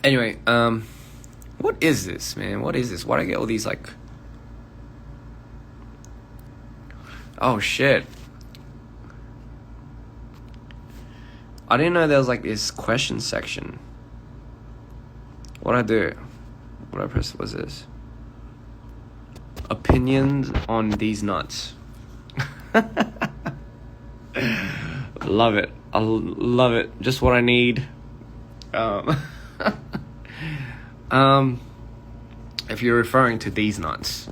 Anyway, what is this, man? What is this? Why do I get all these like... Oh shit. I didn't know there was like this question section. What'd I do? What I press was this? Opinions on these nuts. Love it. I love it. Just what I need. If you're referring to these nuts,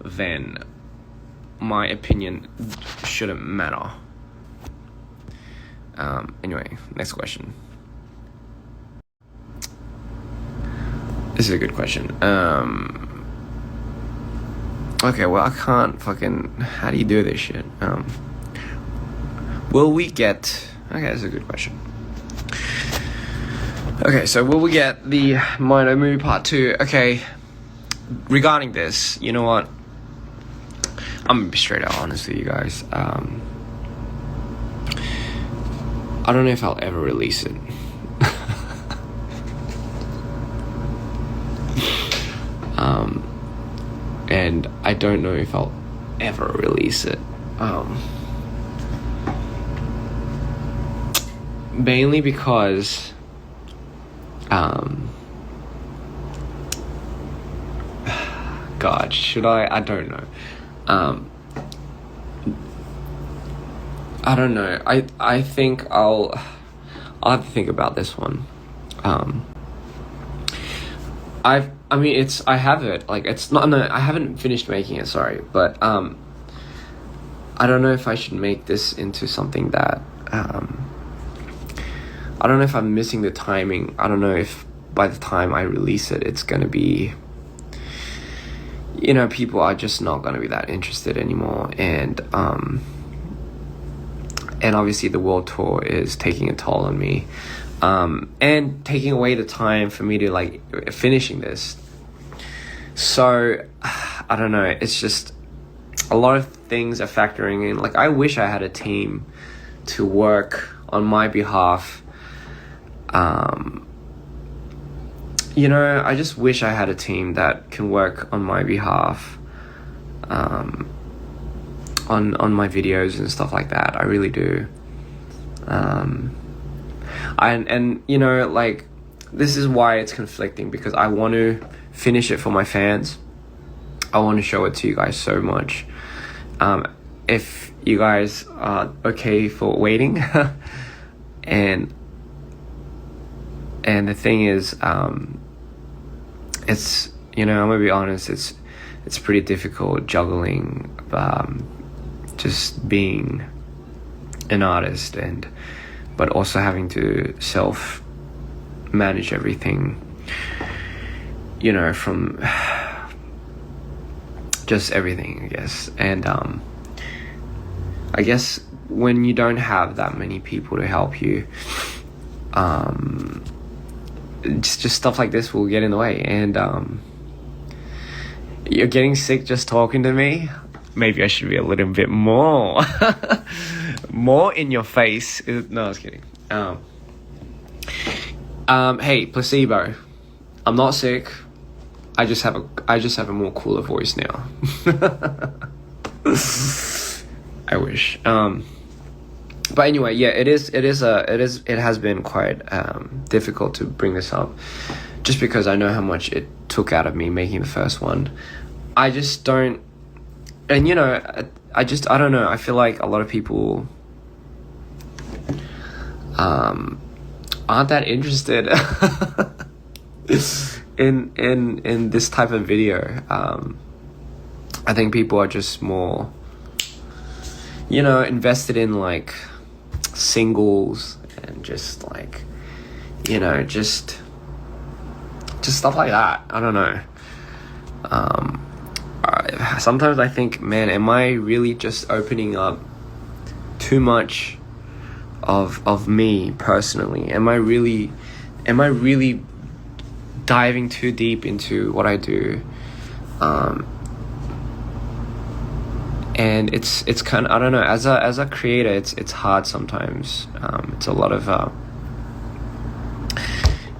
then my opinion shouldn't matter. Anyway, next question. This is a good question. Okay, well, I can't fucking... How do you do this shit? Will we get... Okay, that's a good question. Okay, so will we get the Minor Movie Part 2? Okay, regarding this, you know what? I'm gonna be straight out honest with you guys. I don't know if I'll ever release it. And I don't know if I'll ever release it. Mainly because God, should I don't know. I don't know. I think I'll have to think about this one. I have it. Like, it's not, no, I haven't finished making it, sorry. But, I don't know if I should make this into something that, I don't know if I'm missing the timing. I don't know if by the time I release it, it's gonna be, you know, people are just not gonna be that interested anymore. And obviously the world tour is taking a toll on me. And taking away the time for me to like finishing this. So I don't know, it's just a lot of things are factoring in. Like, I wish I had a team to work on my behalf. You know, I just wish I had a team that can work on my behalf, on my videos and stuff like that. I really do. And you know, like, this is why it's conflicting, because I want to finish it for my fans. I want to show it to you guys so much. If you guys are okay for waiting, and the thing is, it's, you know, I'm gonna be honest, it's pretty difficult juggling just being an artist but also having to self manage everything, you know, from just everything, I guess. And I guess when you don't have that many people to help you, just stuff like this will get in the way. And you're getting sick just talking to me. Maybe I should be a little bit more more in your face. No, I was kidding. Hey, placebo, I'm not sick. I just have a more cooler voice now. I wish. But anyway, yeah, it has been quite difficult to bring this up, just because I know how much it took out of me making the first one. I just don't, and you know, I don't know. I feel like a lot of people aren't that interested in this type of video. I think people are just more, you know, invested in like singles and just like, you know, just stuff like that. I don't know. Sometimes I think, man, am I really just opening up too much of me personally? Am I really diving too deep into what I do? And it's kind of, I don't know, as a creator, it's hard sometimes. It's a lot of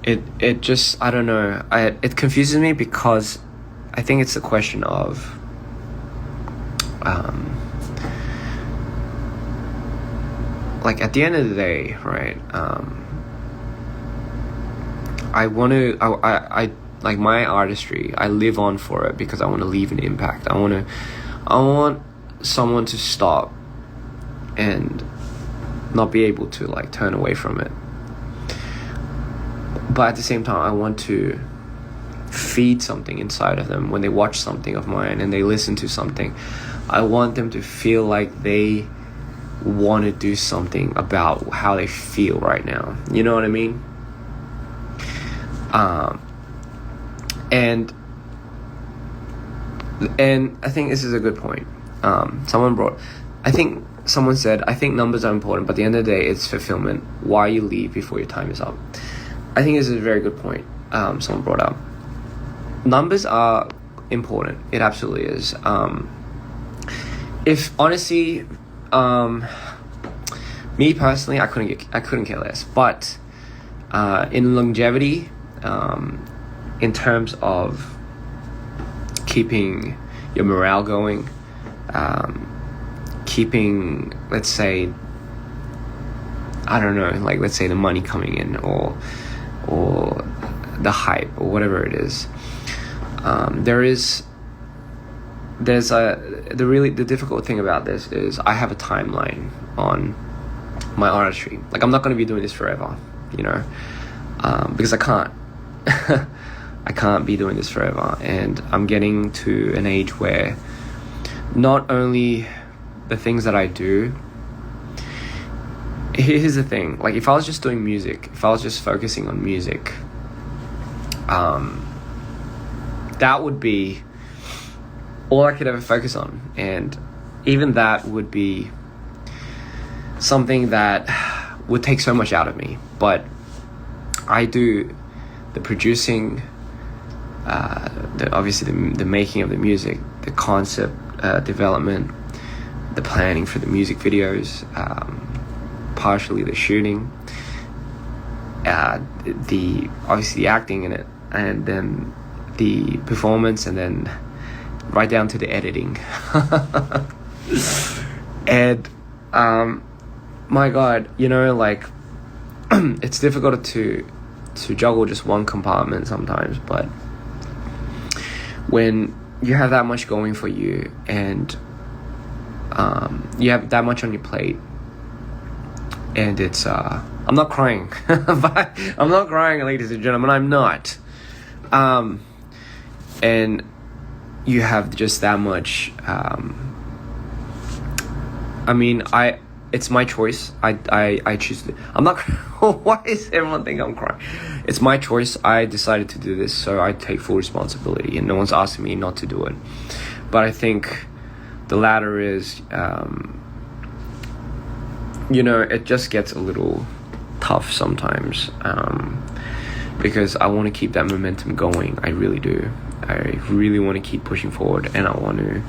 it just, I don't know, it confuses me because I think it's a question of like at the end of the day, right, I want to I like my artistry, I live on for it because I want to leave an impact. I want someone to stop and not be able to like turn away from it, but at the same time I want to feed something inside of them. When they watch something of mine and they listen to something, I want them to feel like they want to do something about how they feel right now. You know what I mean? And I think this is a good point. Someone said, I think numbers are important, but at the end of the day, it's fulfillment. Why you leave before your time is up? I think this is a very good point. Someone brought up. Numbers are important. It absolutely is. If honestly, me personally, I couldn't care less. But in longevity, in terms of keeping your morale going, keeping, let's say, I don't know, like let's say the money coming in or the hype or whatever it is. The difficult thing about this is I have a timeline on my artistry. Like I'm not going to be doing this forever, you know, because I can't. I can't be doing this forever, and I'm getting to an age where not only the things that I do. Here's the thing, like if I was just doing music, if I was just focusing on music, that would be all I could ever focus on, and even that would be something that would take so much out of me. But I do the producing, obviously the making of the music, the concept development, the planning for the music videos, partially the shooting, obviously the acting in it, and then the performance, and then right down to the editing. And my God, you know, like it's difficult to juggle just one compartment sometimes, but when you have that much going for you and you have that much on your plate, and it's I'm not crying but I'm not crying, ladies and gentlemen, I'm not, and you have just that much, I mean, it's my choice. I choose to. I'm not. Why is everyone think I'm crying? It's my choice. I decided to do this, so I take full responsibility, and no one's asking me not to do it. But I think the latter is, you know, it just gets a little tough sometimes, because I want to keep that momentum going. I really do. I really want to keep pushing forward, and I want to.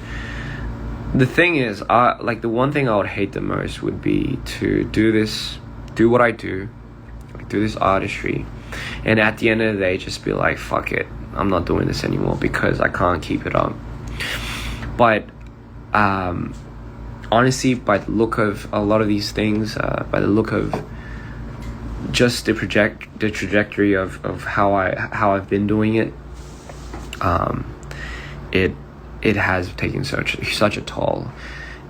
The thing is, like the one thing I would hate the most would be to do what I do, like do this artistry, and at the end of the day just be like, fuck it, I'm not doing this anymore because I can't keep it up. But honestly, by the look of a lot of these things, by the look of just the trajectory of how I've been doing it, it has taken such a toll.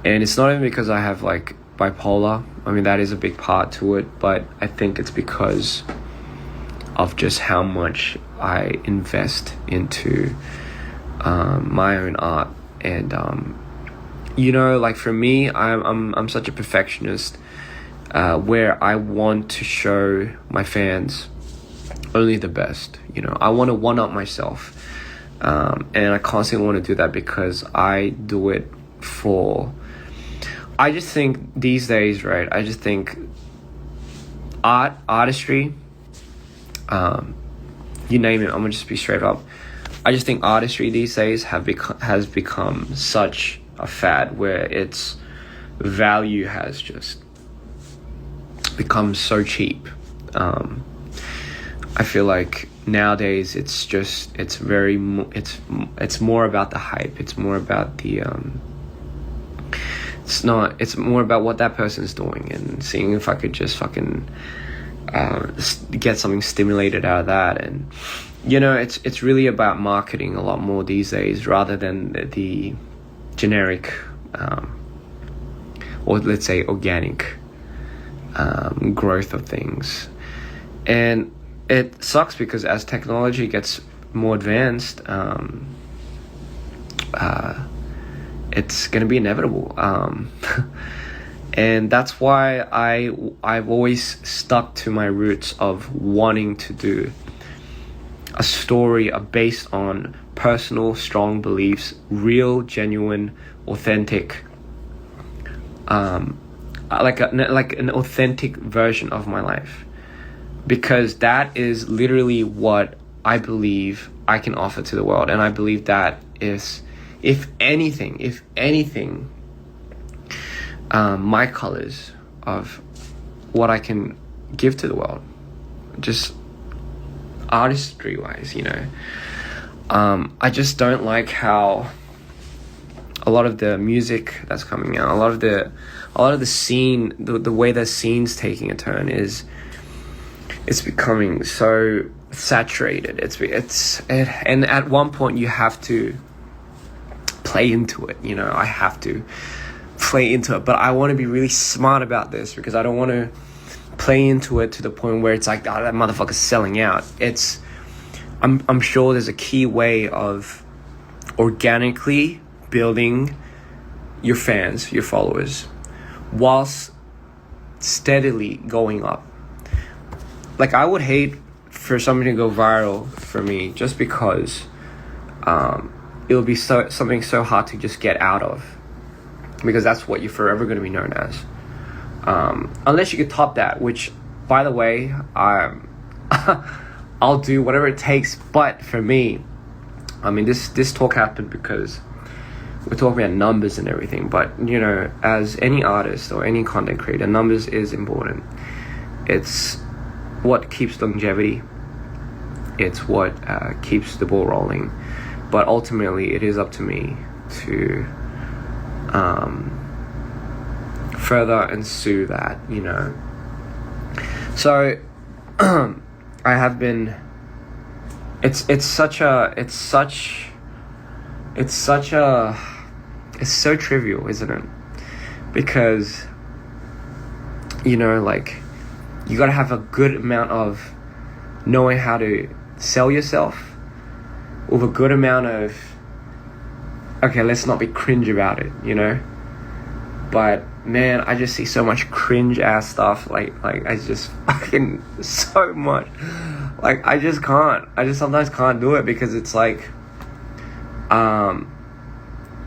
And it's not even because I have like bipolar. I mean, that is a big part to it, but I think it's because of just how much I invest into my own art. And you know, like for me, I'm such a perfectionist, where I want to show my fans only the best. You know, I want to one up myself. And I constantly want to do that because I do it I just think these days, right, I just think artistry, you name it, I'm gonna just be straight up. I just think artistry these days has become such a fad where its value has just become so cheap. I feel like nowadays it's more about the hype. It's more about the it's more about what that person's doing and seeing if I could just fucking get something stimulated out of that. And you know, it's really about marketing a lot more these days rather than the generic or let's say organic growth of things. And it sucks because as technology gets more advanced, it's going to be inevitable. And that's why I've always stuck to my roots of wanting to do a story based on personal, strong beliefs, real, genuine, authentic, like an authentic version of my life. Because that is literally what I believe I can offer to the world. And I believe that is, if anything, my colors of what I can give to the world, just artistry wise, you know. I just don't like how a lot of the music that's coming out, a lot of the scene, the way the scene's taking a turn is, it's becoming so saturated. And at one point you have to play into it, you know. I have to play into it, but I want to be really smart about this because I don't want to play into it to the point where it's like, oh, that motherfucker's selling out. I'm sure there's a key way of organically building your fans, your followers, whilst steadily going up. Like, I would hate for something to go viral for me just because it'll be something so hard to just get out of, because that's what you're forever going to be known as. Unless you could top that, which, by the way, I'll do whatever it takes. But for me, I mean, this talk happened because we're talking about numbers and everything. But, you know, as any artist or any content creator, numbers is important. It's what keeps longevity. It's what keeps the ball rolling. But ultimately, it is up to me to further ensue that, you know. So I have been. It's so trivial, isn't it? Because, you know, like, you gotta have a good amount of knowing how to sell yourself with a good amount of, okay, let's not be cringe about it, you know. But man, I just see so much cringe ass stuff. Like I just fucking so much. Like I just sometimes can't do it because it's like,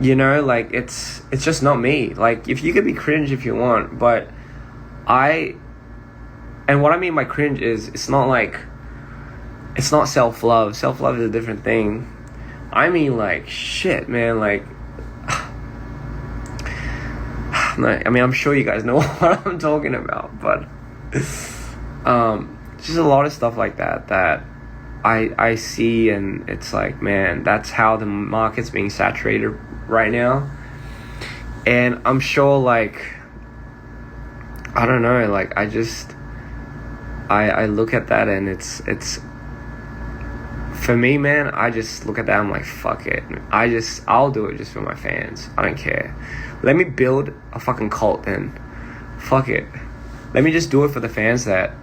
you know, like it's just not me. Like, if you could be cringe if you want, but and what I mean by cringe is, it's not self-love. Self-love is a different thing. I mean, like, shit, man, like, I mean, I'm sure you guys know what I'm talking about, but just a lot of stuff like that I see, and it's like, man, that's how the market's being saturated right now. And I'm sure, like, I don't know, like, I look at that, and it's for me, man, I just look at that, I'm like, fuck it. I'll do it just for my fans. I don't care. Let me build a fucking cult then. Fuck it. Let me just do it for the fans that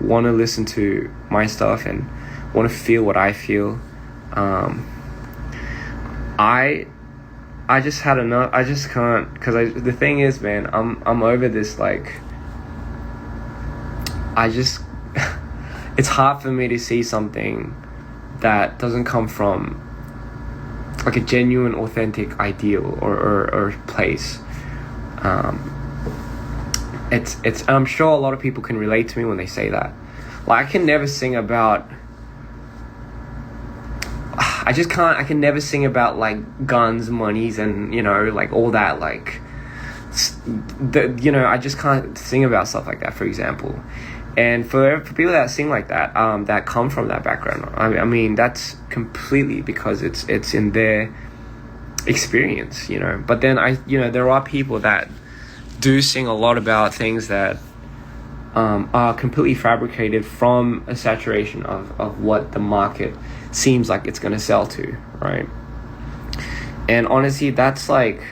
want to listen to my stuff and want to feel what I feel. I just had enough. I just can't, because the thing is, man, I'm over this, like, it's hard for me to see something that doesn't come from like a genuine, authentic ideal or place. It's I'm sure a lot of people can relate to me when they say that. Like, I can never sing about like guns, monies, and, you know, like all that, like, you know, I just can't sing about stuff like that, for example. And for people that sing like that, that come from that background, I mean that's completely because it's in their experience, you know. But then there are people that do sing a lot about things that are completely fabricated from a saturation of what the market seems like it's gonna sell to, right? And honestly, that's like,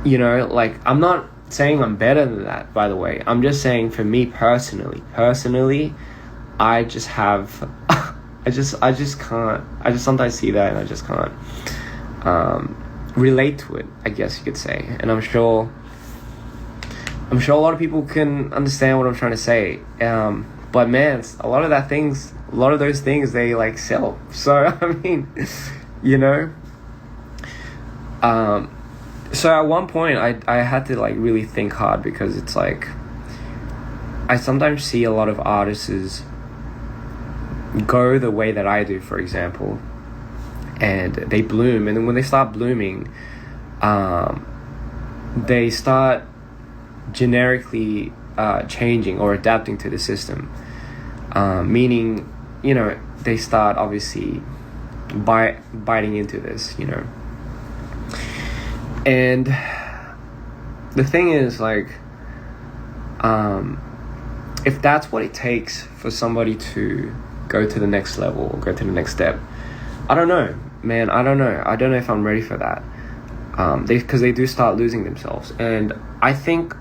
you know, like I'm not saying I'm better than that, by the way. I'm just saying for me personally, I just have I just can't. I just sometimes see that and I just can't relate to it, I guess you could say. And I'm sure a lot of people can understand what I'm trying to say. But man, a lot of those things they like sell. So I mean, you know. So at one point I had to like really think hard, because it's like I sometimes see a lot of artists go the way that I do, for example, and they bloom, and then when they start blooming, they start generically changing or adapting to the system, meaning, you know, they start obviously biting into this, you know. And the thing is, like, if that's what it takes for somebody to go to the next level or go to the next step, I don't know, man. I don't know if I'm ready for that. Because they do start losing themselves. And I think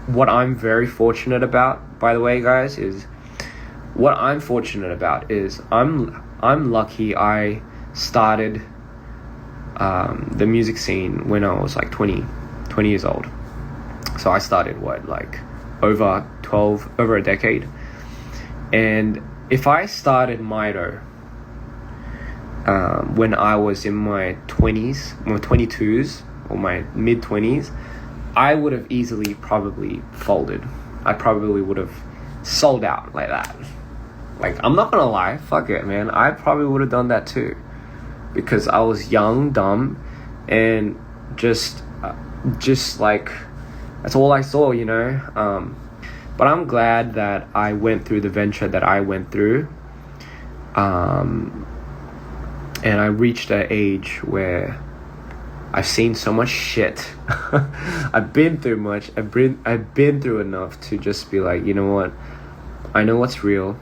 what I'm very fortunate about, by the way, guys, is I'm lucky I started the music scene when I was like 20 years old. So I started over a decade. And if I started Mido when I was in my 20s, my 22s, or my mid-20s, I would have easily probably folded. I probably would have sold out like that. Like, I'm not gonna lie, fuck it, man. I probably would have done that too, because I was young, dumb, and just like, that's all I saw, you know. But I'm glad that I went through the venture that I went through, and I reached an age where I've seen so much shit. I've been through much. I've been through enough to just be like, you know what? I know what's real.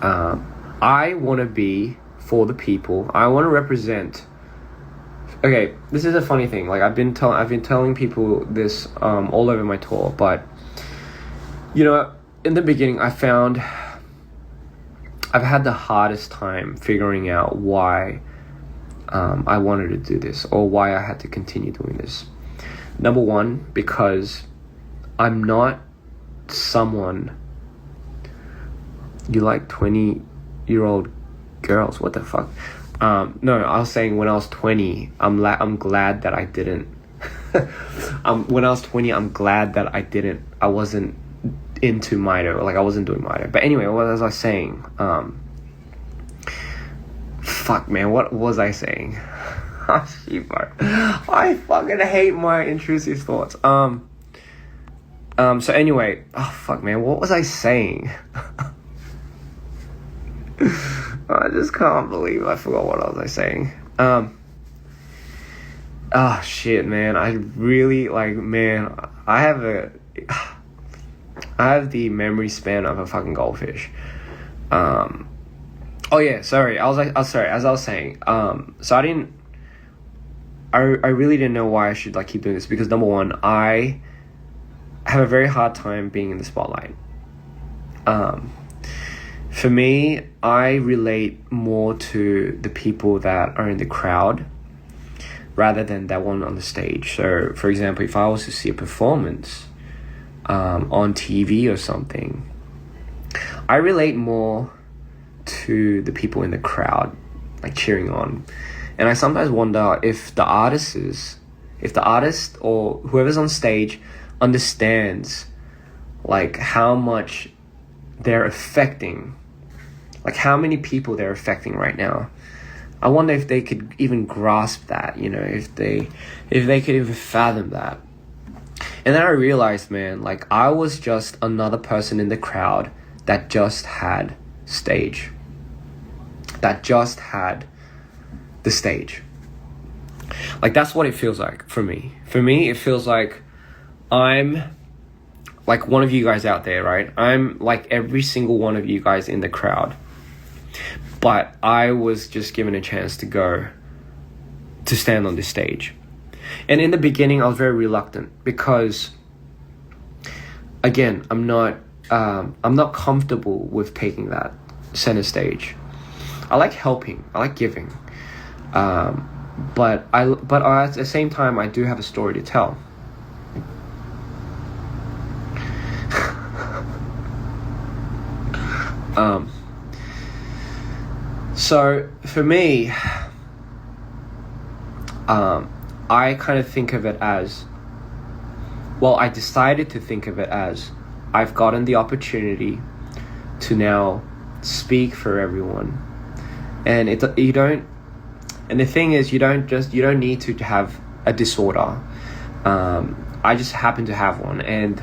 I want to be for the people. I want to represent. Okay, this is a funny thing. Like, I've been telling people this all over my tour, but you know, in the beginning, I've had the hardest time figuring out why I wanted to do this, or why I had to continue doing this. Number one, because I'm not someone. You like 20-year-old girls? What the fuck? No, I was saying when I was 20, I'm glad that I didn't. When I was 20, I'm glad that I wasn't into Mido. Like, I wasn't doing Mido. But anyway, what was I saying? Fuck, man, what was I saying? I fucking hate my intrusive thoughts. So anyway, oh fuck, man, what was I saying? I just can't believe I forgot what was I saying. Oh shit, man, I really, like, man, I have the memory span of a fucking goldfish. Oh yeah, sorry. Sorry. As I was saying, so I really didn't know why I should like keep doing this, because number one, I have a very hard time being in the spotlight. For me, I relate more to the people that are in the crowd rather than that one on the stage. So, for example, if I was to see a performance on TV or something, I relate more to the people in the crowd, like cheering on. And I sometimes wonder if the artist or whoever's on stage understands like how much they're affecting, like how many people they're affecting right now. I wonder if they could even grasp that, you know, if they could even fathom that. And then I realized, man, like I was just another person in the crowd that just had stage. That just had the stage. Like that's what it feels like for me. For me, it feels like I'm like one of you guys out there, right? I'm like every single one of you guys in the crowd. But I was just given a chance to stand on this stage. And in the beginning, I was very reluctant because, again, I'm not comfortable with taking that center stage. I like helping, I like giving, but at the same time, I do have a story to tell. So for me, I kind of think of it as, well, I decided to think of it as I've gotten the opportunity to now speak for everyone. And the thing is, you don't need to have a disorder. I just happen to have one, and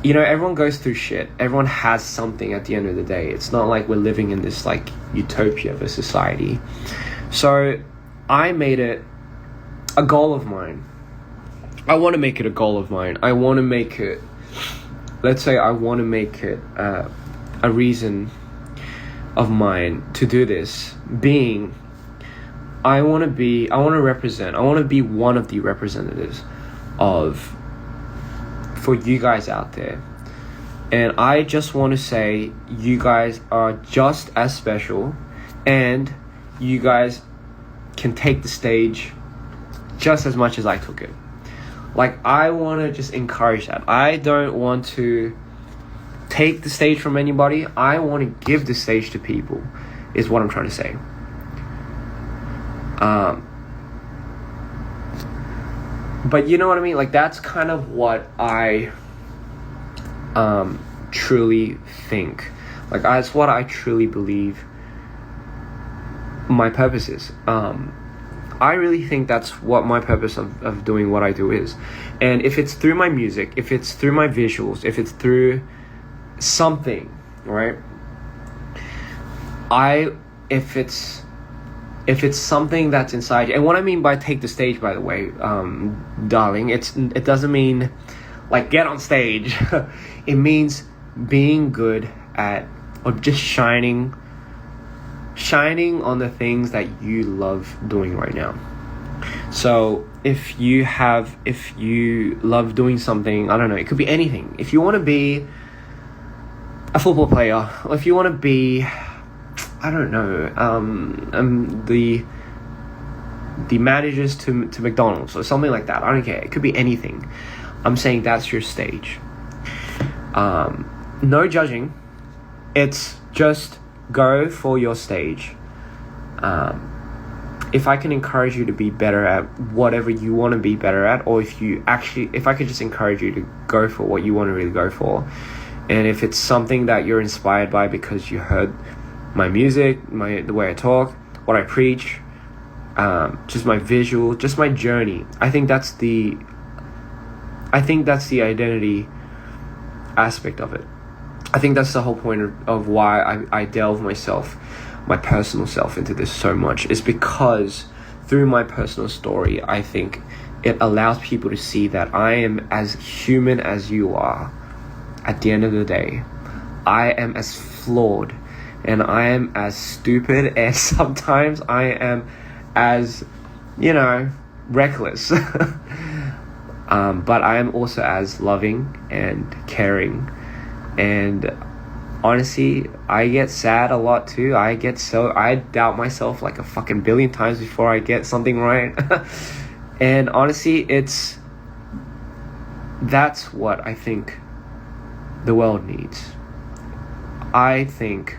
everyone goes through shit. Everyone has something at the end of the day. It's not like we're living in this like utopia of a society. So I made it a goal of mine. I want to make it a goal of mine. I want to make it, let's say I want to make it a reason of mine to do this, being I want to be one of the representatives for you guys out there. And I just want to say you guys are just as special, and you guys can take the stage just as much as I took it. Like, I want to just encourage that. I don't want to take the stage from anybody. I want to give the stage to people, is what I'm trying to say. But you know what I mean? Like, that's kind of what I truly think. Like, that's what I truly believe my purpose is. I really think that's what my purpose of doing what I do is. And if it's through my music, if it's through my visuals, if it's through something, right? If it's something that's inside you, and what I mean by take the stage, by the way, darling, it doesn't mean like get on stage. It means being good at, or just shining on the things that you love doing right now. So if you love doing something, I don't know, it could be anything. If you want to be a football player, or if you want to be, I don't know, the managers to McDonald's or something like that. I don't care. It could be anything. I'm saying that's your stage. No judging. It's just go for your stage. If I can encourage you to be better at whatever you want to be better at, or if I could just encourage you to go for what you want to really go for, and if it's something that you're inspired by because you heard my music, the way I talk, what I preach, just my visual, just my journey, I think that's the identity aspect of it. I think that's the whole point of why I delve my personal self into this so much, is because through my personal story, I think it allows people to see that I am as human as you are. At the end of the day, I am as flawed, and I am as stupid, and sometimes I am as, reckless. But I am also as loving and caring. And honestly, I get sad a lot too. I doubt myself like a fucking billion times before I get something right. And honestly, that's what I think the world needs. I think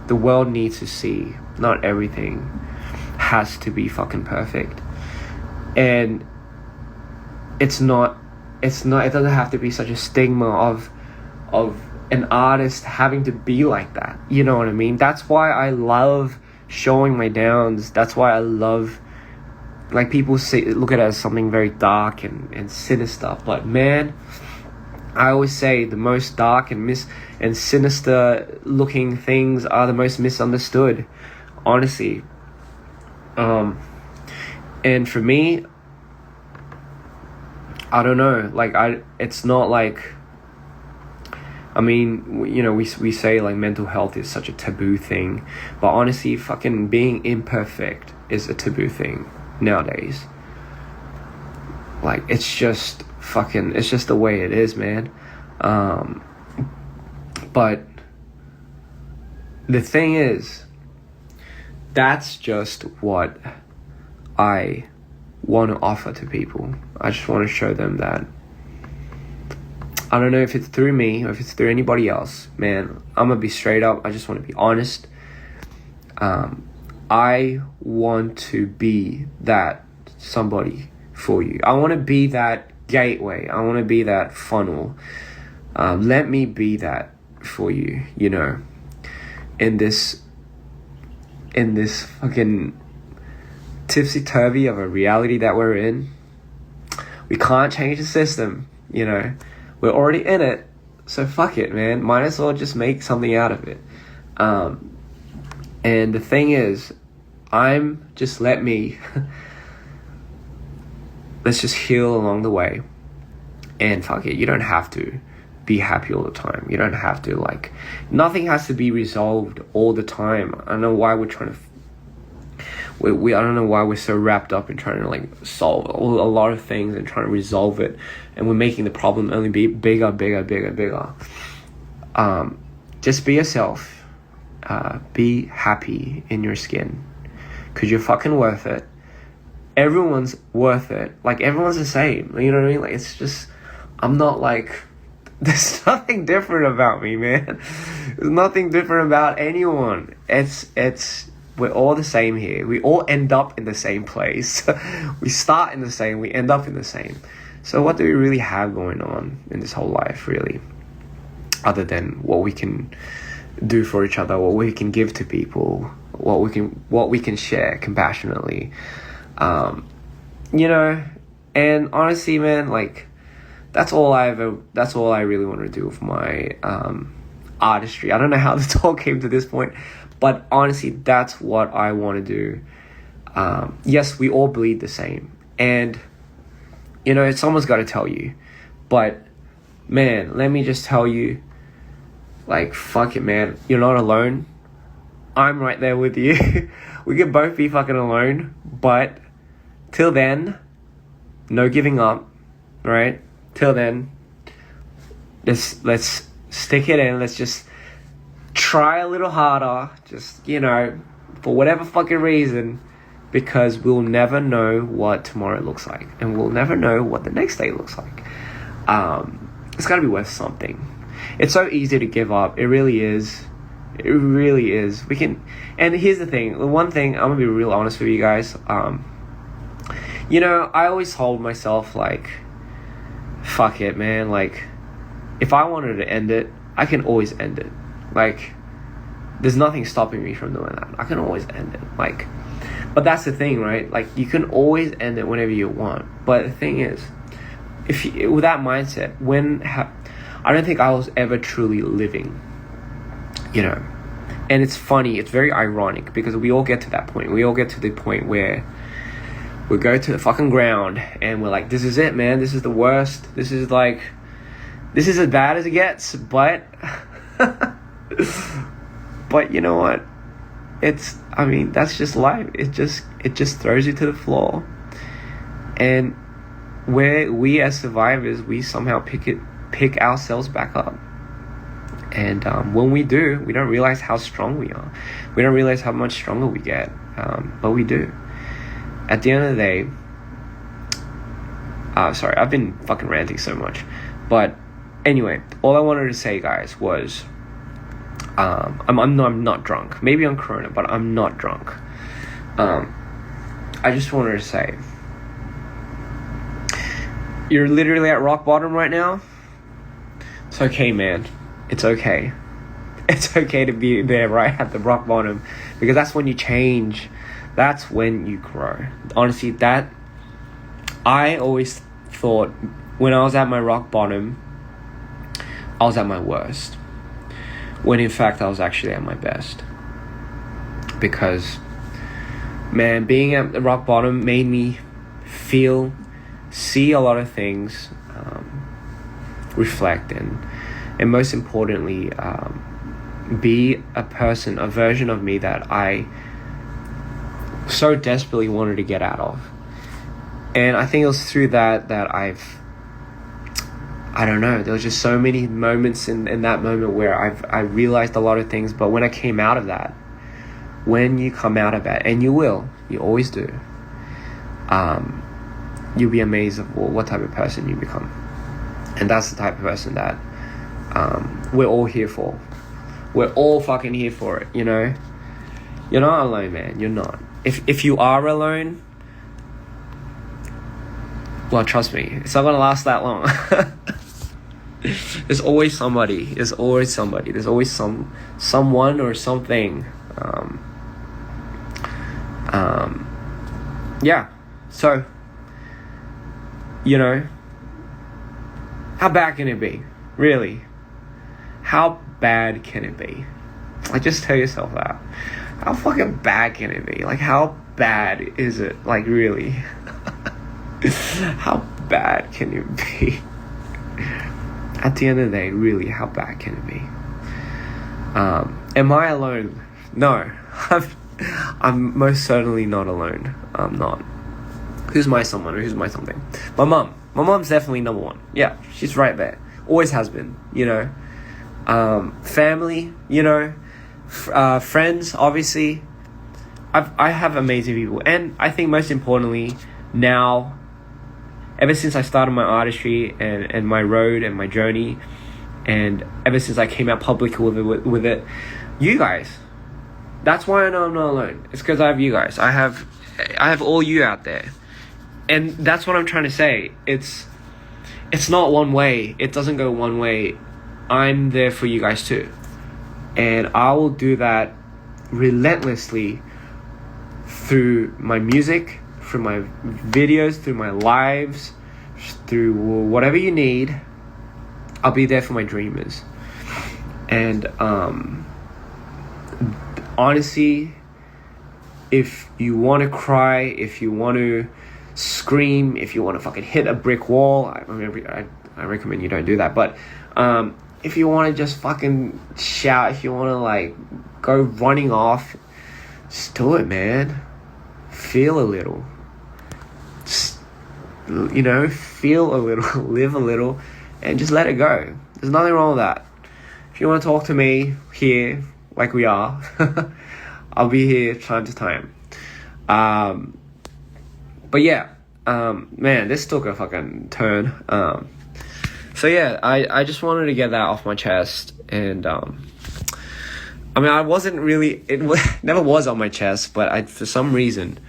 the world needs to see not everything has to be fucking perfect. And it doesn't have to be such a stigma of an artist having to be like that. You know what I mean? That's why I love showing my downs. That's why I love like people look at it as something very dark and sinister, but man, I always say the most dark and sinister looking things are the most misunderstood, honestly. And for me, I don't know, like it's not like, I mean, you know, we say like mental health is such a taboo thing, but honestly, fucking being imperfect is a taboo thing nowadays. Like, it's just the way it is, man. But the thing is, that's just what I want to offer to people. I just want to show them that, I don't know if it's through me or if it's through anybody else, man, I'm gonna be straight up. I just want to be honest. I want to be that somebody for you. I want to be that gateway. I want to be that funnel. Let me be that for you, you know, in this fucking tipsy-turvy of a reality that we're in. We can't change the system, you know. We're already in it, so fuck it, man. Might as well just make something out of it. And the thing is, let's just heal along the way. And fuck it, you don't have to be happy all the time. You don't have to, like, nothing has to be resolved all the time. I don't know why we're trying to I don't know why we're so wrapped up in trying to like solve a lot of things and trying to resolve it, and we're making the problem only be bigger. Just be yourself. Be happy in your skin, because you're fucking worth it. Everyone's worth it. Like, everyone's the same, you know what I mean? Like, it's just, I'm not like, there's nothing different about me, man. There's nothing different about anyone. We're all the same here. We all end up in the same place. We start in the same, we end up in the same. So what do we really have going on in this whole life, really? Other than what we can do for each other, what we can give to people, what we can share compassionately. You know, and honestly, man, like, that's all I really want to do with my artistry. I don't know how this all came to this point, but honestly, that's what I want to do. Yes, we all bleed the same, and you know, someone's got to tell you. But man, let me just tell you, like, fuck it, man. You're not alone. I'm right there with you. We could both be fucking alone, but till then, no giving up, right? Till then, let's stick it in. Let's just try a little harder, just, you know, for whatever fucking reason, because we'll never know what tomorrow looks like, and we'll never know what the next day looks like. It's gotta be worth something. It's so easy to give up. It really is. It really is. We can, and here's the thing. The one thing, I'm gonna be real honest with you guys. You know, I always told myself, like, fuck it, man. Like, if I wanted to end it, I can always end it. Like, there's nothing stopping me from doing that. I can always end it. Like, but that's the thing, right? Like, you can always end it whenever you want. But the thing is, if you, with that mindset, I don't think I was ever truly living, you know. And it's funny, it's very ironic, because we all get to that point. We all get to the point where we go to the fucking ground and we're like, this is it, man. This is the worst. This is as bad as it gets. But but you know what? That's just life. It just throws you to the floor. And we as survivors, we somehow pick ourselves back up. And when we do, we don't realize how strong we are. We don't realize how much stronger we get. But we do. At the end of the day, sorry, I've been fucking ranting so much. But anyway, all I wanted to say, guys, was I'm not drunk. Maybe I'm Corona, but I'm not drunk. I just wanted to say, you're literally at rock bottom right now. It's okay, man. It's okay. It's okay to be there right at the rock bottom, because that's when you change. That's when you grow. Honestly, that I always thought when I was at my rock bottom, I was at my worst. When in fact I was actually at my best. Because, man, being at the rock bottom made me see a lot of things, reflect, and most importantly, be a version of me that I so desperately wanted to get out of. And I think it was through that I don't know, there was just so many moments in that moment where I realized a lot of things. But when I came out of that, when you come out of that, and you always do, you'll be amazed of what type of person you become. And that's the type of person that we're all here for. We're all fucking here for it, you know? You're not alone, man. You're not. If you are alone, well, trust me, it's not gonna last that long. There's always somebody. There's always someone or something. Yeah. So, you know, how bad can it be? Really? How bad can it be? Like, just tell yourself that. How fucking bad can it be? Like, how bad is it? Like, really? How bad can it be? At the end of the day, really, how bad can it be? Am I alone? No. I'm most certainly not alone. I'm not. Who's my someone or who's my something? My mum. My mum's definitely number one. Yeah, she's right there. Always has been, you know. Family, you know. Friends, obviously. I have amazing people. And I think most importantly, now, ever since I started my artistry and my road and my journey, and ever since I came out public with it, you guys. That's why I know I'm not alone. It's because I have you guys. I have all you out there. And that's what I'm trying to say. It's not one way. It doesn't go one way. I'm there for you guys too. And I will do that relentlessly through my music, through my videos, through my lives, through whatever you need. I'll be there for my dreamers. And honestly, if you want to cry, if you want to scream, if you want to fucking hit a brick wall, I recommend you don't do that. But if you want to just fucking shout, if you want to like go running off, just do it, man. Feel a little. Just, you know, feel a little, live a little, and just let it go. There's nothing wrong with that. If you want to talk to me here, like we are, I'll be here time to time. But yeah, man, this took a fucking turn. So yeah, I just wanted to get that off my chest. And I mean, I wasn't really, never was on my chest, but for some reason,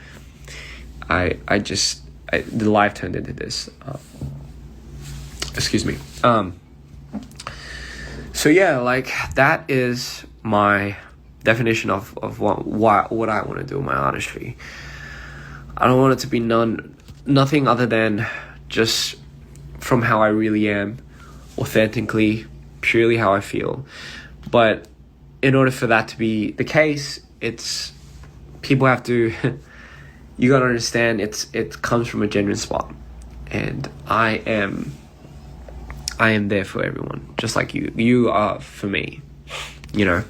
the life turned into this. Excuse me. So yeah, like that is my definition of what I want to do with my artistry. I don't want it to be nothing other than just from how I really am, authentically, purely how I feel. But in order for that to be the case, people have to you gotta understand it comes from a genuine spot. And I am there for everyone, just like you. You are for me, you know.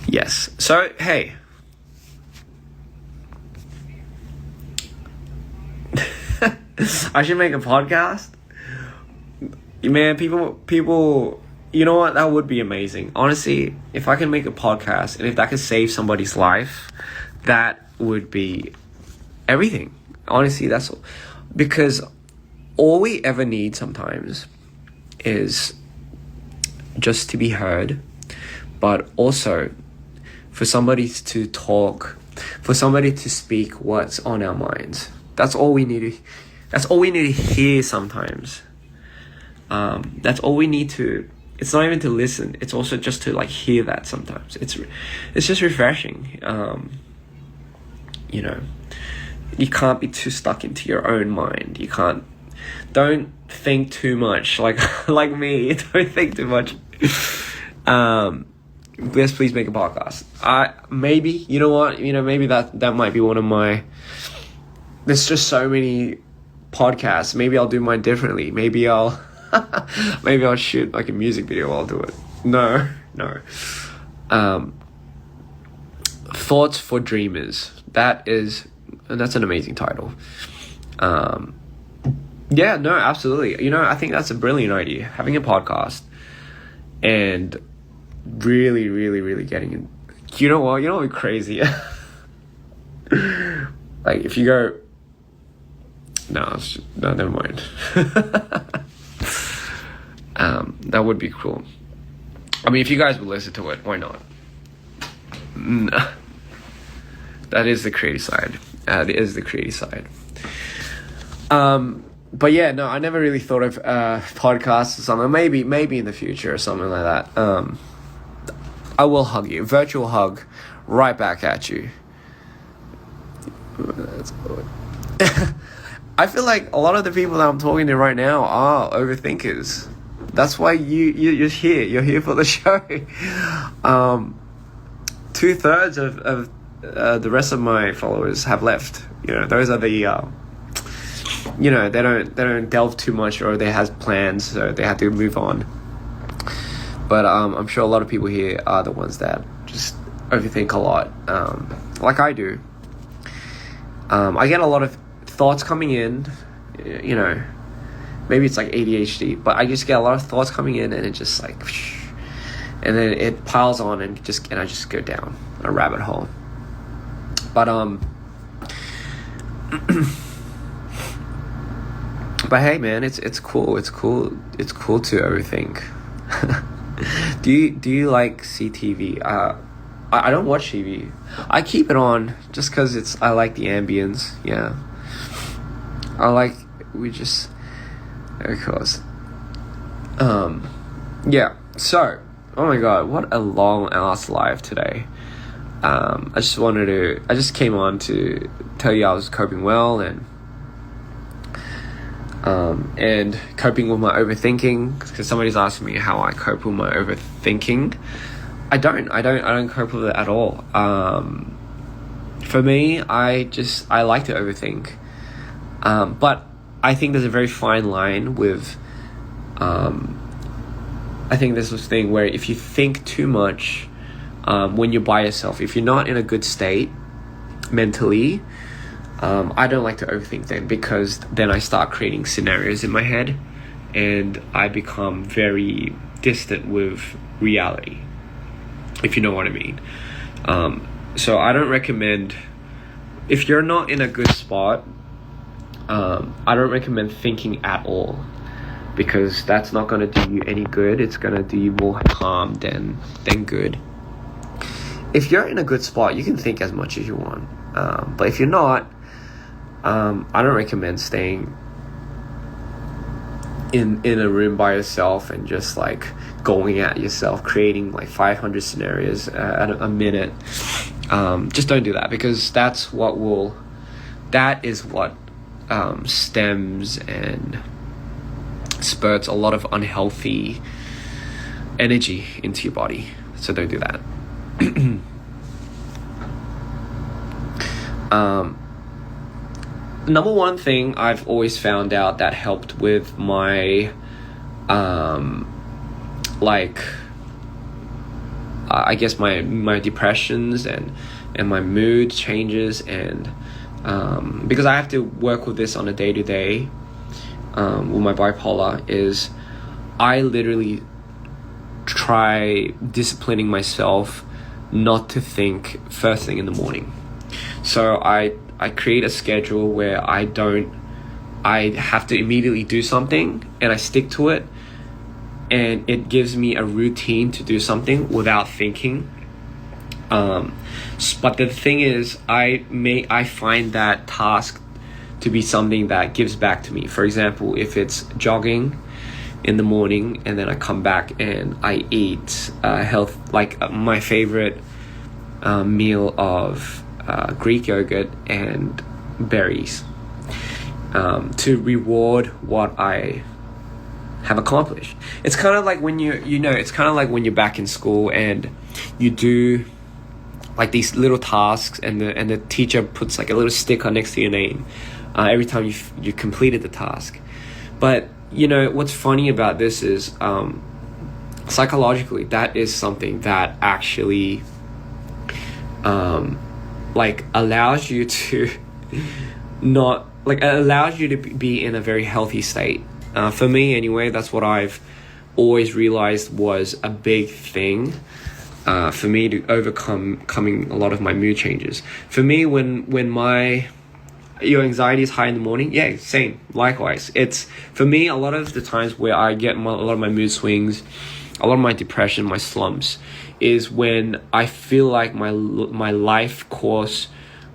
Yes. So, hey. I should make a podcast. Man, people, you know what? That would be amazing. Honestly, if I can make a podcast and if that could save somebody's life, that would be everything. Honestly, that's because all we ever need sometimes is just to be heard, but also for somebody to talk, for somebody to speak what's on our minds. That's all we need to hear sometimes. That's all we need to it's not even to listen, it's also just to like hear that sometimes. It's just refreshing. You know, you can't be too stuck into your own mind. Don't think too much, like like me. Don't think too much. Let's please make a podcast. Maybe, you know what, maybe that might be one of my, there's just so many podcasts. Maybe I'll do mine differently. Maybe I'll shoot like a music video while I'll do it. No. Thoughts for Dreamers. That's an amazing title. Yeah, no, absolutely. I think that's a brilliant idea. Having a podcast and really, really, really getting in. You know what would be crazy? Like if you go, no, never mind. That would be cool. I mean, if you guys would listen to it, why not? That is the creative side. But yeah, no, I never really thought of podcasts or something. Maybe in the future or something like that. I will hug you. Virtual hug right back at you. I feel like a lot of the people that I'm talking to right now are overthinkers. That's why you're here. You're here for the show. 2/3 of the rest of my followers have left. Those are the they don't delve too much, or they have plans, so they have to move on. But I'm sure a lot of people here are the ones that just overthink a lot, like I do. I get a lot of thoughts coming in, maybe it's like ADHD, but I just get a lot of thoughts coming in, and it just like, and then it piles on, and I just go down a rabbit hole. But but hey, man, it's cool. It's cool to overthink. Do you like CTV? I don't watch TV. I keep it on just because I like the ambience. Yeah. Of course. Yeah. So, oh my god, what a long ass live today. I just came on to tell you I was coping well and coping with my overthinking, because somebody's asking me how I cope with my overthinking. I don't cope with it at all. For me, I like to overthink. But I think there's a very fine line with, I think there's this thing where if you think too much, when you're by yourself, if you're not in a good state mentally, I don't like to overthink then, because then I start creating scenarios in my head and I become very distant with reality, if you know what I mean. So I don't recommend, if you're not in a good spot, I don't recommend thinking at all, because that's not going to do you any good. It's going to do you more harm than good. If you're in a good spot, you can think as much as you want. But if you're not, I don't recommend staying in a room by yourself and just like going at yourself, creating like 500 scenarios at a minute. Just don't do that, because that is what stems and spurts a lot of unhealthy energy into your body. So don't do that. Number one thing I've always found out that helped with my I guess my depressions and my mood changes, and because I have to work with this on a day-to-day with my bipolar, is I literally try disciplining myself not to think first thing in the morning. So I create a schedule where I have to immediately do something, and I stick to it, and it gives me a routine to do something without thinking. But the thing is, I find that task to be something that gives back to me. For example, if it's jogging in the morning, and then I come back and I eat my favorite meal of Greek yogurt and berries to reward what I have accomplished. It's kind of like when it's kind of like when you're back in school and you do like these little tasks, and the teacher puts like a little sticker next to your name every time you completed the task. But what's funny about this is psychologically that is something that actually allows you to allows you to be in a very healthy state. For me anyway, that's what I've always realized was a big thing for me to overcoming a lot of my mood changes. For me, when your anxiety is high in the morning, yeah, same, likewise. It's, for me, a lot of the times where I get a lot of my mood swings, a lot of my depression, my slumps, is when I feel like my life course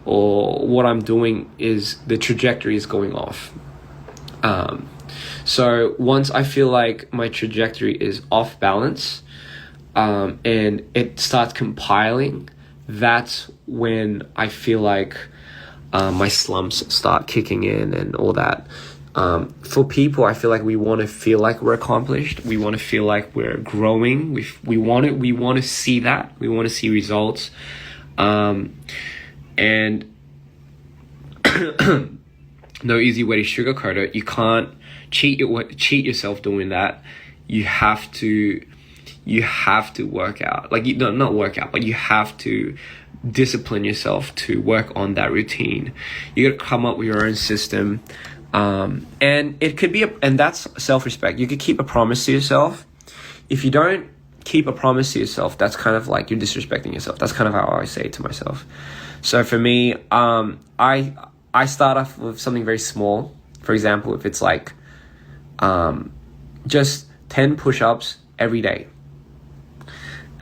or what I'm doing is, the trajectory is going off. So once I feel like my trajectory is off balance, and it starts compiling, that's when I feel like my slumps start kicking in and all that. For people, I feel like we want to feel like we're accomplished. We want to feel like we're growing. We want to see that. We want to see results. And no easy way to sugarcoat it. You can't cheat yourself doing that. You have to work out. Not work out, but you have to discipline yourself to work on that routine. You got to come up with your own system. And it could be, and that's self-respect. You could keep a promise to yourself. If you don't keep a promise to yourself, that's kind of like you're disrespecting yourself. That's kind of how I say it to myself. So for me, I start off with something very small. For example, if it's like just 10 push-ups every day.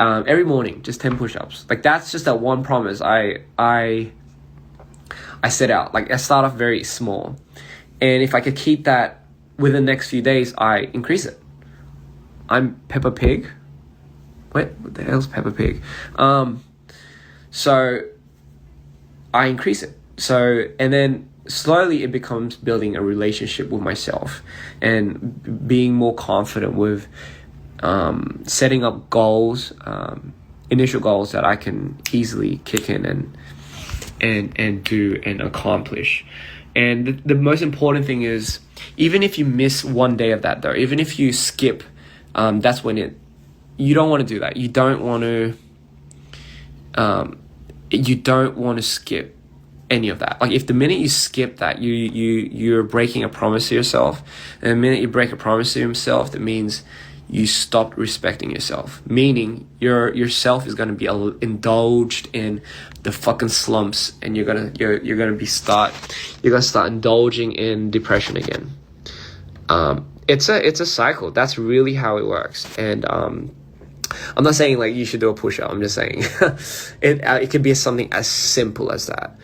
Every morning, just 10 push-ups. Like, that's just that one promise I set out. Like, I start off very small. And if I could keep that within the next few days, I increase it. I'm Peppa Pig. What the hell's Peppa Pig? So I increase it. So, and then slowly it becomes building a relationship with myself and being more confident with setting up goals, initial goals that I can easily kick in and do and accomplish. And the most important thing is, even if you miss one day of that though, even if you skip, that's when you don't want to do that. You don't want to skip any of that. Like, if the minute you skip that, you're breaking a promise to yourself. And the minute you break a promise to yourself, that means you stopped respecting yourself. Meaning yourself is gonna be indulged in the fucking slumps, and you're gonna start indulging in depression again. It's a cycle. That's really how it works. And I'm not saying like you should do a push-up. I'm just saying it could be something as simple as that.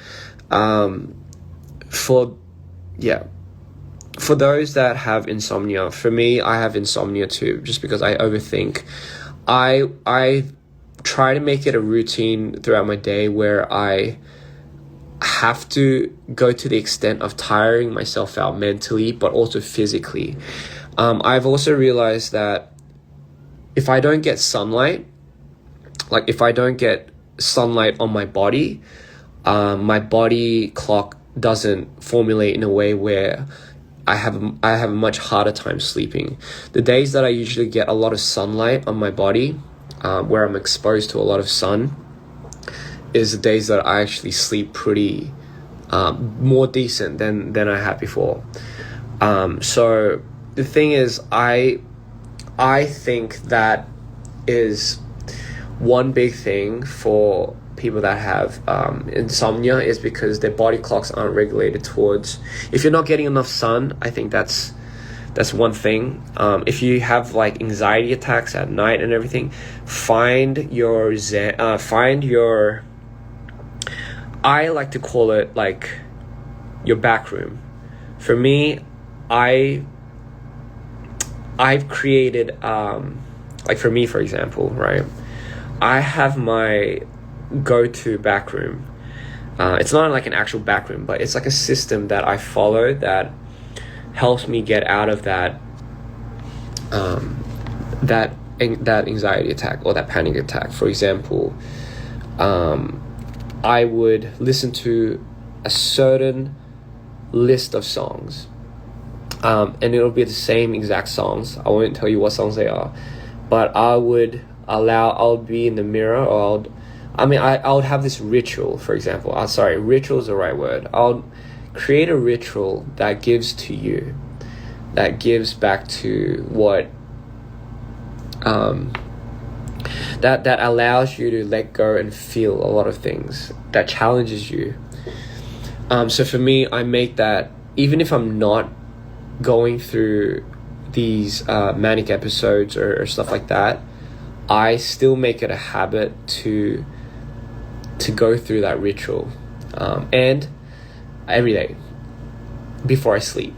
For those that have insomnia, for me, I have insomnia too, just because I overthink. I try to make it a routine throughout my day where I have to go to the extent of tiring myself out mentally, but also physically. I've also realized that if I don't get sunlight, on my body clock doesn't formulate in a way where I have a much harder time sleeping. The days that I usually get a lot of sunlight on my body, where I'm exposed to a lot of sun, is the days that I actually sleep pretty more decent than I had before. So the thing is, I think that is one big thing for people that have insomnia, is because their body clocks aren't regulated towards. If you're not getting enough sun, I think that's one thing. If you have like anxiety attacks at night and everything, find your I like to call it like your back room. For me, I've created, like for me, for example, right? I have my go-to back room. It's not like an actual back room, but it's like a system that I follow that helps me get out of that anxiety attack or that panic attack. For example, I would listen to a certain list of songs, and it'll be the same exact songs. I won't tell you what songs they are, but I'll be in the mirror, or I would have this ritual, for example. Ritual is the right word. I'll create a ritual that gives back to what that allows you to let go and feel a lot of things, that challenges you. So for me, I make that, even if I'm not going through these manic episodes or stuff like that, I still make it a habit to go through that ritual, and every day before I sleep.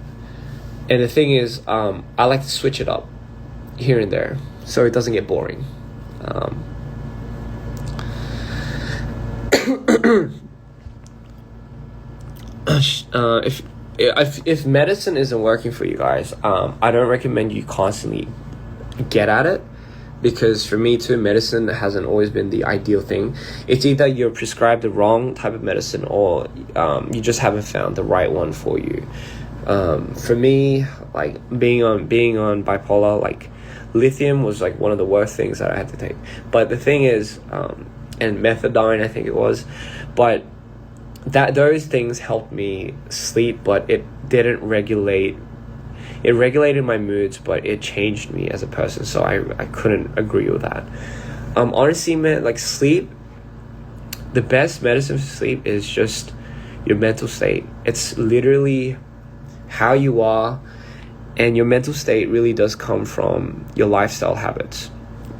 And the thing is, I like to switch it up here and there so it doesn't get boring. If medicine isn't working for you guys, I don't recommend you constantly get at it, because for me too, medicine hasn't always been the ideal thing. It's either you're prescribed the wrong type of medicine, or you just haven't found the right one for you. For me, like being on bipolar, like lithium was like one of the worst things that I had to take. But the thing is, and methadone, I think it was, but those things helped me sleep, but it didn't regulate. It regulated my moods, but it changed me as a person. So I couldn't agree with that. Honestly, man, like sleep, the best medicine for sleep is just your mental state. It's literally how you are, and your mental state really does come from your lifestyle habits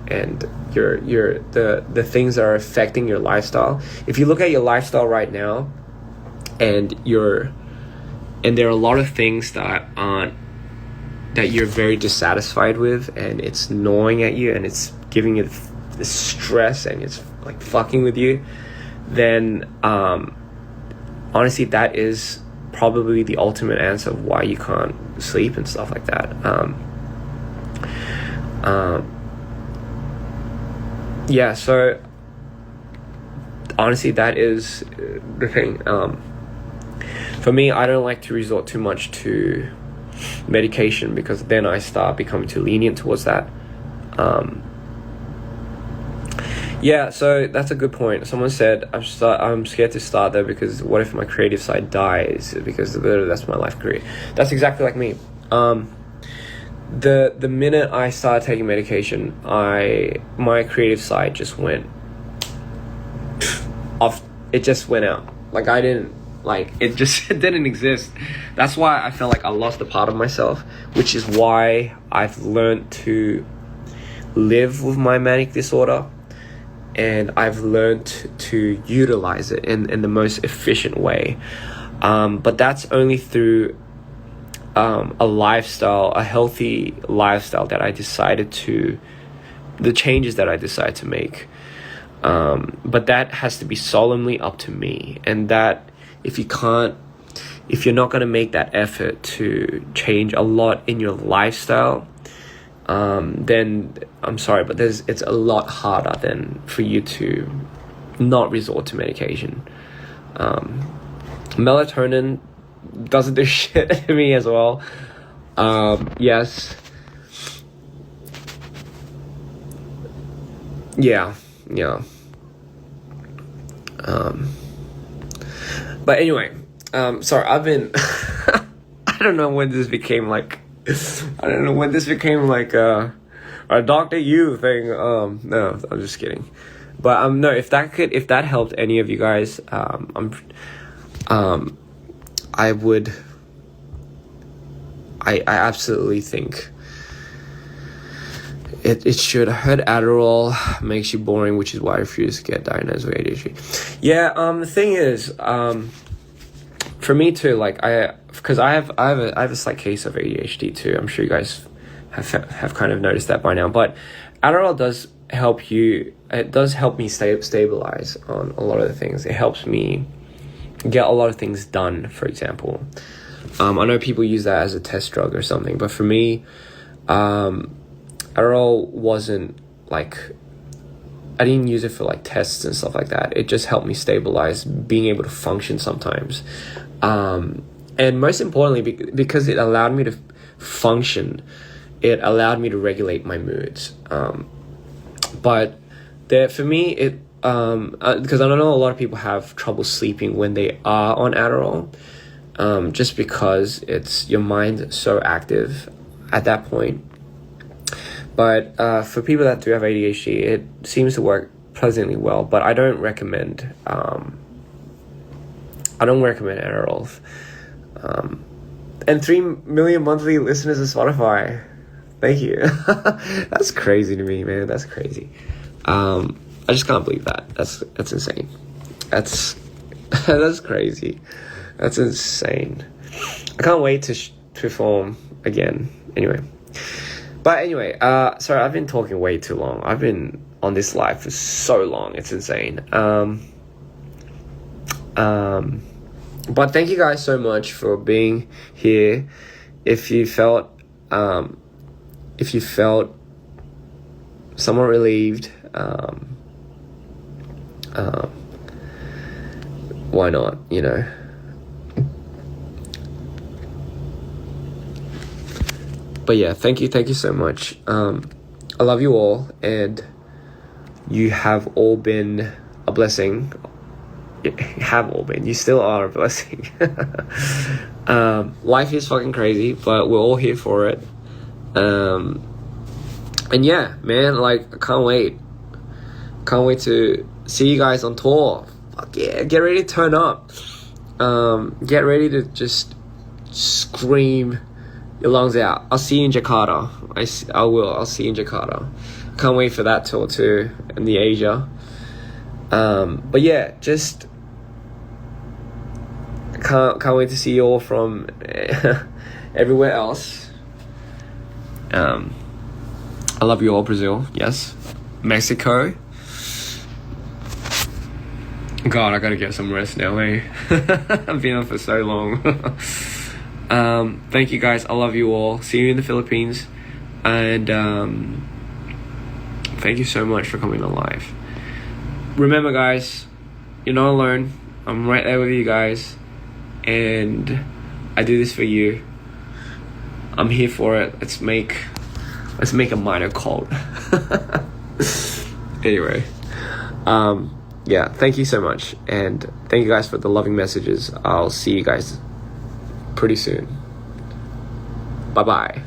and the things that are affecting your lifestyle. If you look at your lifestyle right now, and there are a lot of things that you're very dissatisfied with, and it's gnawing at you, and it's giving you the stress, and it's like fucking with you, then honestly, that is probably the ultimate answer of why you can't sleep and stuff like that. Yeah, so honestly, that is the thing. For me, I don't like to resort too much to medication, because then I start becoming too lenient towards that. Yeah, so that's a good point. Someone said, I'm scared to start though, because what if my creative side dies, because that's my life career. That's exactly like me. The minute I started taking medication, my creative side just went off. It just went out. Like it didn't exist. That's why I felt like I lost a part of myself, which is why I've learned to live with my manic disorder, and I've learned to utilize it in the most efficient way. But that's only through a healthy lifestyle that I decided the changes that I decided to make. But that has to be solemnly up to me, and that if you're not going to make that effort to change a lot in your lifestyle, then I'm sorry, but it's a lot harder than for you to not resort to medication. Melatonin doesn't do shit to me as well. Yes. Yeah. But anyway, sorry, I've been I don't know when this became like a Dr. You thing. No, I'm just kidding. But no, if that helped any of you guys, I absolutely think it should. I heard Adderall makes you boring, which is why I refuse to get diagnosed with ADHD. Yeah, the thing is, for me too, like because I have a slight case of ADHD too. I'm sure you guys have kind of noticed that by now. But Adderall does help you. It does help me stabilize on a lot of the things. It helps me get a lot of things done, for example. I know people use that as a test drug or something, but for me, Adderall wasn't like, I didn't use it for like tests and stuff like that. It just helped me stabilize, being able to function sometimes. And most importantly, because it allowed me to function, it allowed me to regulate my moods. But for me, it because I don't know, a lot of people have trouble sleeping when they are on Adderall, just because it's your mind so active at that point. But for people that do have ADHD, it seems to work pleasantly well. But I don't recommend Adderall. And 3 million monthly listeners of Spotify. Thank you. That's crazy to me, man. That's crazy. I just can't believe that. That's insane. That's crazy. That's insane. I can't wait to perform again. Anyway, sorry, I've been talking way too long. I've been on this live for so long. It's insane. But thank you guys so much for being here. If you felt somewhat relieved, why not, you know? But yeah, thank you so much. I love you all, and you have all been a blessing. You still are a blessing. Life is fucking crazy, but we're all here for it. And yeah, man, like, I can't wait to see you guys on tour. Fuck yeah, get ready to turn up. Get ready to just scream your lungs out. I'll see you in Jakarta. I'll see you in Jakarta. Can't wait for that tour too, in the Asia. But yeah, just can't wait to see you all from everywhere else. I love you all, Brazil. Yes, Mexico. God, I gotta get some rest now, eh? I've been on for so long. Thank you guys. I love you all. See you in the Philippines, and thank you so much for coming on live. Remember, guys, you're not alone. I'm right there with you guys, and I do this for you. I'm here for it. Let's make a minor cult. Anyway, yeah, thank you so much, and thank you guys for the loving messages. I'll see you guys pretty soon. Bye bye.